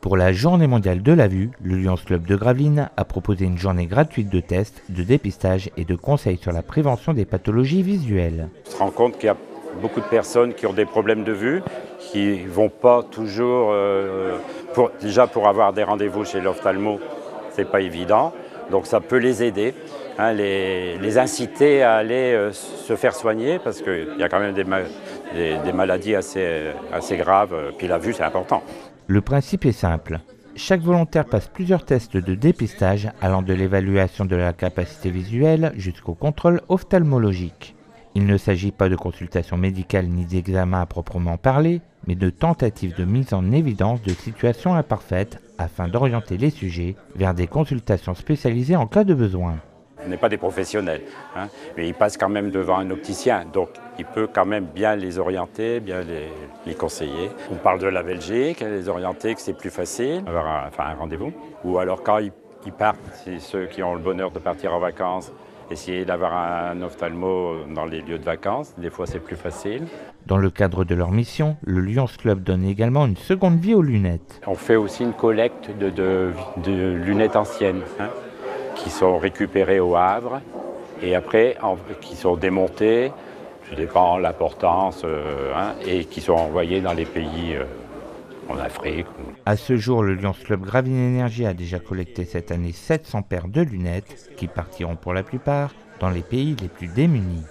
Pour la Journée mondiale de la vue, le Lions Club de Gravelines a proposé une journée gratuite de tests, de dépistage et de conseils sur la prévention des pathologies visuelles. On se rend compte qu'il y a beaucoup de personnes qui ont des problèmes de vue, qui ne vont pas toujours... déjà pour avoir des rendez-vous chez l'ophtalmo, ce n'est pas évident, donc ça peut les aider, les inciter à aller se faire soigner parce qu'il y a quand même des maladies assez graves, puis la vue c'est important. Le principe est simple. Chaque volontaire passe plusieurs tests de dépistage allant de l'évaluation de la capacité visuelle jusqu'au contrôle ophtalmologique. Il ne s'agit pas de consultation médicale ni d'examen à proprement parler, mais de tentatives de mise en évidence de situations imparfaites afin d'orienter les sujets vers des consultations spécialisées en cas de besoin. On n'est pas des professionnels, mais ils passent quand même devant un opticien, donc il peut quand même bien les orienter, bien les conseiller. On parle de la Belgique, les orienter, que c'est plus facile, avoir un rendez-vous. Ou alors quand ils partent, c'est ceux qui ont le bonheur de partir en vacances, essayer d'avoir un ophtalmo dans les lieux de vacances, des fois c'est plus facile. Dans le cadre de leur mission, le Lions Club donne également une seconde vie aux lunettes. On fait aussi une collecte de lunettes anciennes, qui sont récupérées au Havre et après qui sont démontées, ça dépend de l'importance, et qui sont envoyées dans les pays en Afrique. À ce jour, le Lions Club Gravelines Énergie a déjà collecté cette année 700 paires de lunettes qui partiront pour la plupart dans les pays les plus démunis.